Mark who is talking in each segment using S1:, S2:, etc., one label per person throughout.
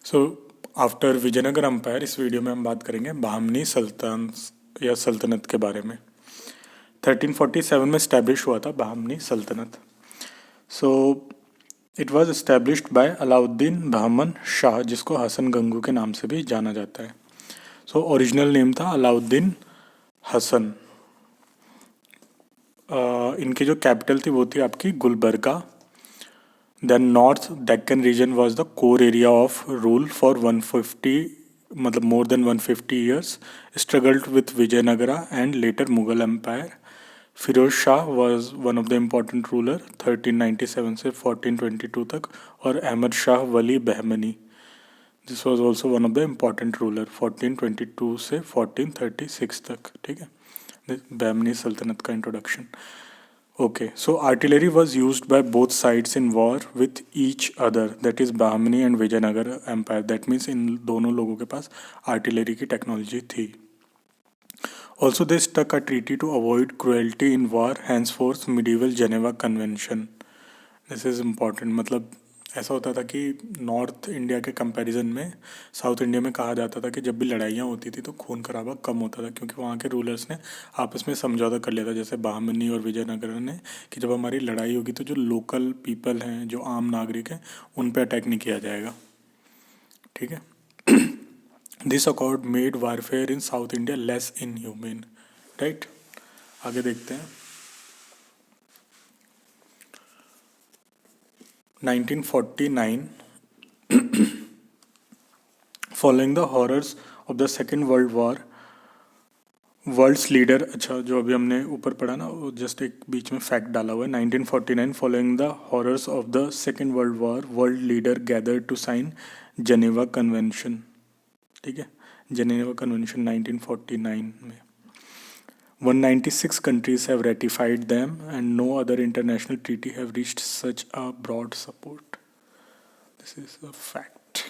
S1: So after Vijayanagar empire इस video में हम बात करेंगे बहमनी सल्तनत या सल्तनत के बारे में। 1347 में स्टैब्लिश हुआ था बहमनी सल्तनत। So it was established bye Alauddin Bahman Shah, जिसको हसन गंगू के नाम से भी जाना जाता है। सो ओरिजिनल नेम था अलाउद्दीन हसन। इनकी जो कैपिटल थी वो थी आपकी Gulbarga. The north Deccan region was the core area of rule for 150 मतलब more than 150 years, struggled with Vijayanagara and later Mughal empire. Firoz Shah was one of the important ruler 1397 से 1422 तक, और Ahmad Shah Wali Bahmani, this was also one of the important ruler 1422 से 1436 तक। ठीक है, बहमनी सल्तनत का introduction. Okay, so artillery was used by both sides in war with each other, that is Bahmani and Vijayanagar Empire. That means इन दोनों लोगों के पास artillery की technology थी. Also, they struck a treaty to avoid cruelty in war, henceforth medieval Geneva Convention. This is important. मतलब ऐसा होता था कि नॉर्थ इंडिया के कंपैरिजन में साउथ इंडिया में कहा जाता था कि जब भी लड़ाइयाँ होती थी तो खून खराबा कम होता था, क्योंकि वहाँ के रूलर्स ने आपस में समझौता कर लिया था, जैसे बहमनी और विजयनगर ने, कि जब हमारी लड़ाई होगी तो जो लोकल पीपल हैं, जो आम नागरिक हैं, उन पर अटैक नहीं किया जाएगा। ठीक है, this accord made warfare in South India less inhuman. Right, आगे देखते हैं। 1949, following the horrors of the second world war, world's leader, अच्छा जो अभी हमने ऊपर पढ़ा ना, वो जस्ट एक बीच में फैक्ट डाला हुआ है। 1949, following the horrors of the second world war, world leader gather to sign Geneva convention. ठीक है, जेनेवा कन्वेंशन 1949 में 196 countries have ratified them and no other international treaty have reached such a broad support. This is a fact,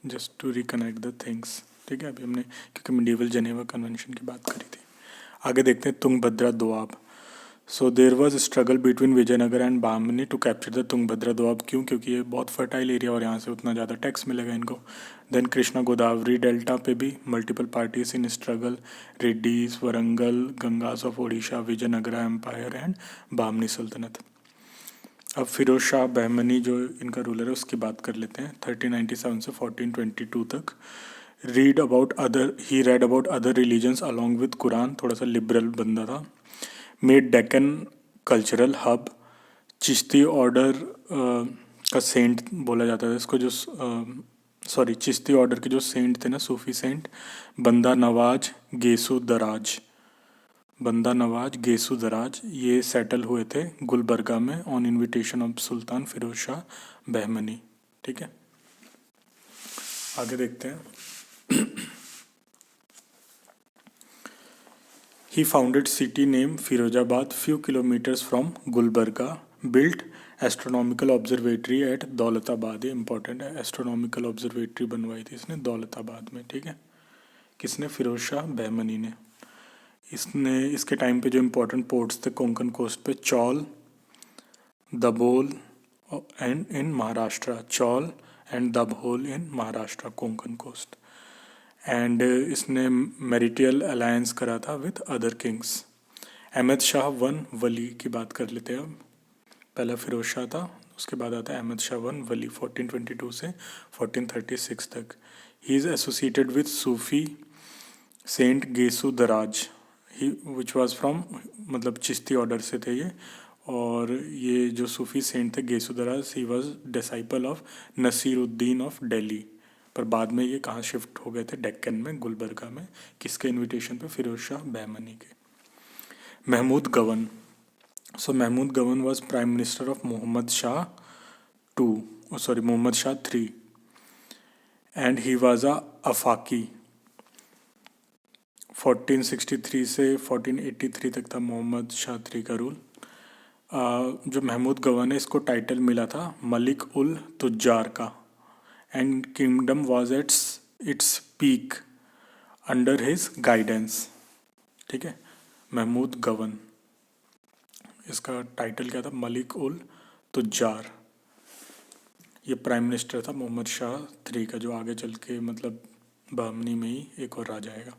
S1: just to reconnect the things. ठीक है, अभी हमने क्योंकि medieval Geneva convention की बात करी थी। आगे देखते हैं Tungabhadra Doab. So there was struggle between Vijayanagar and Bahmani to capture the Tungabhadra Doab. क्यों? क्योंकि ये बहुत फर्टाइल एरिया और यहाँ से उतना ज़्यादा टैक्स मिलेगा इनको। देन कृष्णा गोदावरी डेल्टा पे भी multiple parties in struggle, Reddys, Warangal, Gangas of Odisha, Vijayanagara empire and Bahmani सल्तनत। अब फिरोज शाह बहमनी जो इनका रूलर है उसकी बात कर लेते हैं। 1397 से 1422 तक read about other he read about other religions along with Quran, थोड़ा सा लिबरल बंदा था। Made Deccan cultural hub, Chishti order का सेंट बोला जाता है इसको, जो सॉरी चिश्ती ऑर्डर के जो सेंट थे ना, सूफी सेंट, बंदा नवाज गेसु दराज, बंदा नवाज गेसु दराज, ये सेटल हुए थे गुलबर्गा में on invitation of sultan Firoz Shah Bahmani. ठीक है, आगे देखते हैं। He founded city named Firozabad few kilometers from Gulbarga, built astronomical observatory at Daulatabad. ये इंपॉर्टेंट है, एस्ट्रोनॉमिकल ऑब्जर्वेटरी बनवाई थी इसने दौलताबाद में। ठीक है, किसने? फिरोज शाह बहमनी ने। इसने इसके टाइम पे जो इम्पोर्टेंट पोर्ट्स थे कोंकण कोस्ट पे, Chaul, Dabol and in Maharashtra, Chaul and Dabol in Maharashtra, Konkan coast. And इसने मैरिटियल अलायंस करा था with other kings. Ahmad Shah one Wali की बात कर लेते हैं अब। पहला फिरोज शाह था, उसके बाद आता है अहमद शाह वन वली 1422 से 1436 तक। He is associated with Sufi saint Gesu Daraz, he which was from मतलब चिश्ती ऑर्डर से थे ये। और ये जो सूफी सेंट थे Gesu Daraz, he was disciple of Nasiruddin of Delhi. पर बाद में ये कहाँ शिफ्ट हो गए थे? डेक्कन में, गुलबर्गा में। किसके इनविटेशन पे? फिरोज शाह बहमनी के। महमूद गवन, so Mahmud Gawan was prime minister of Mohammad Shah two, sorry Mohammad Shah three, and he was a Afaqi. 1463 से 1483 तक था मोहम्मद शाह थ्री का रूल। जो महमूद गवन है इसको टाइटल मिला था मलिक उल तुज्जार का, and kingdom was its peak under his guidance. ठीक है, महमूद गवन, इसका टाइटल क्या था? मलिक उल तुज्जार। ये प्राइम मिनिस्टर था मोहम्मद शाह III का, जो आगे चल के मतलब बहमनी में ही एक और राजा आएगा।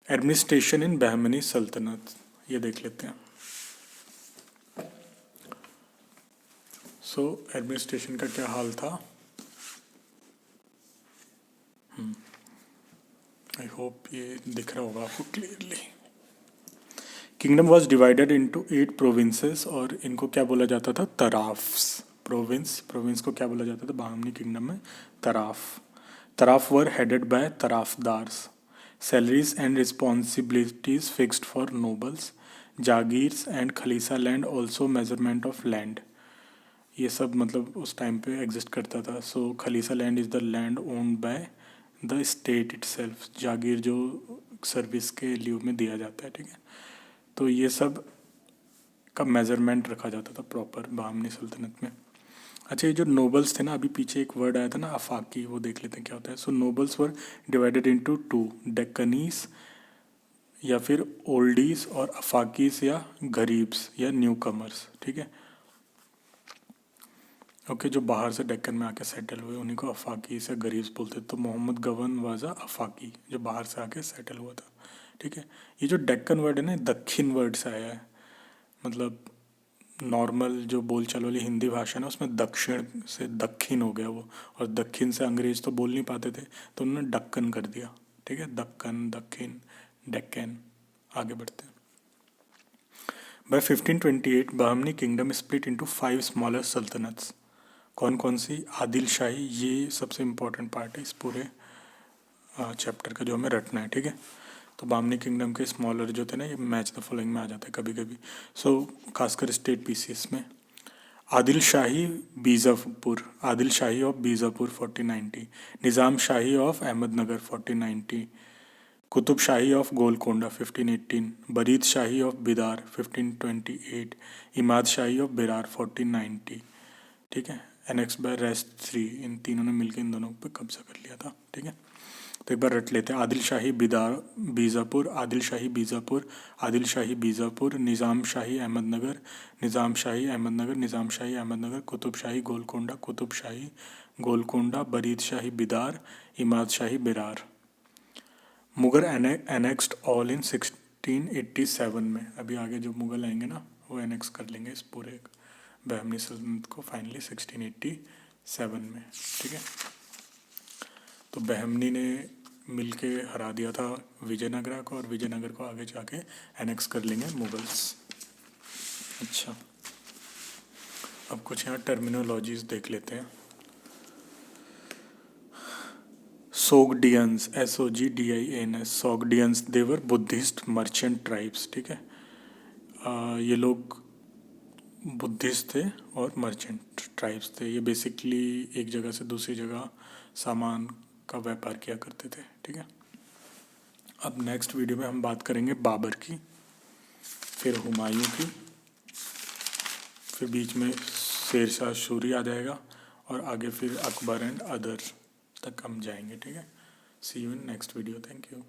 S1: एडमिनिस्ट्रेशन इन बहमनी सल्तनत, ये देख लेते हैं। सो एडमिनिस्ट्रेशन का क्या हाल था, आई होप ये दिख रहा होगा आपको clearly. Kingdom was divided into 8 provinces, और इनको क्या बोला जाता था, तराफ्स। प्रोविंस को क्या बोला जाता था बहामनी किंगडम में, taraf. Taraf were headed by tarafdars. Salaries and responsibilities fixed for nobles. Jagirs and khalisa land also measurement of land, ये सब मतलब उस टाइम पे एग्जिस्ट करता था। So khalisa land is the land owned by the state itself, jagir जो सर्विस के लिeu में दिया जाता है, ठीक है। तो ये सब का मेजरमेंट रखा जाता था प्रॉपर बहामनी सल्तनत में। अच्छा, ये जो नोबल्स थे ना, अभी पीछे एक वर्ड आया था ना अफाकी, वो देख लेते हैं क्या होता है। सो नोबल्स वर डिवाइडेड इनटू 2, डेक्कनीस या फिर ओल्डीज, और अफाकीस या गरीब्स या न्यू कमर्स, ठीक है। ओके, जो बाहर से डेक्कन में आके सेटल हुए उन्हीं को अफाकी से गरीब्स बोलते थे। तो मोहम्मद गवन वाज अ अफाकी, जो बाहर से आके सेटल हुआ था, ठीक है। ये जो डेक्कन वर्ड है ना, दक्षिण वर्ड से आया है, मतलब नॉर्मल जो बोलचाल वाली हिंदी भाषा है ना, उसमें दक्षिण से दक्षिण हो गया वो, और दक्षिण से अंग्रेज तो बोल नहीं पाते थे, तो उन्होंने डक्कन कर दिया, ठीक है। दक्कन, दक्षिण, डेक्कन। आगे बढ़ते हैं। By 1528 Bahmani kingdom split into 5 smaller sultanates. कौन कौन सी, आदिल शाही, ये सबसे इम्पोर्टेंट पार्ट है इस पूरे चैप्टर का जो हमें रटना है, ठीक है। तो बामनी किंगडम के स्मॉलर जो थे ना, ये मैच द फॉलोइंग में आ जाते हैं कभी कभी। सो खासकर स्टेट पीसीस में, Adil Shahi Bijapur, Adil Shahi of Bijapur 1490, Nizam Shahi of Ahmednagar 1490, Qutub Shahi of Golconda 1518, Barid Shahi of Bidar 1528, Imad Shahi of Berar 1490, ठीक है। एनेक्स बाय रेस्ट 3, इन तीनों ने मिलकर इन दोनों पे कब्जा कर लिया था, ठीक है। तो एक बार रट लेते हैं। आदिल शाही बिदार बीजापुर, आदिल शाही बीजापुर, आदिल शाही बीजापुर, निज़ाम शाही अहमदनगर, निज़ाम शाही अहमदनगर, निज़ाम शाही अहमदनगर, कुतुब शाही गोलकोंडा, कुतुब शाही गोलकोंडा, बरीद शाही बिदार, इमाद शाही बिरार। मुगल एनेक्स्ड ऑल इन 1687 में, अभी आगे जो मुगल आएंगे ना, वो एनेक्स कर लेंगे इस पूरे बहमनी सल्तनत को फाइनली 1687 में, ठीक है। तो बहमनी ने मिलके हरा दिया था विजयनगरा को, और विजयनगर को आगे जाके एनेक्स कर लेंगे मुगल्स। अच्छा, अब कुछ यहाँ टर्मिनोलॉजीज देख लेते हैं। सोगडियंस, SOGDIANS, सोगडियंस, देवर बुद्धिस्ट मर्चेंट ट्राइब्स, ठीक है। ये लोग बुद्धिस्ट थे और मर्चेंट ट्राइब्स थे। ये बेसिकली एक जगह से दूसरी जगह सामान का व्यापार किया करते थे, ठीक है। अब नेक्स्ट वीडियो में हम बात करेंगे बाबर की, फिर हुमायूं की, फिर बीच में शेरशाह सूरी आ जाएगा, और आगे फिर अकबर एंड अदर तक हम जाएंगे, ठीक है। See you in next video, thank you.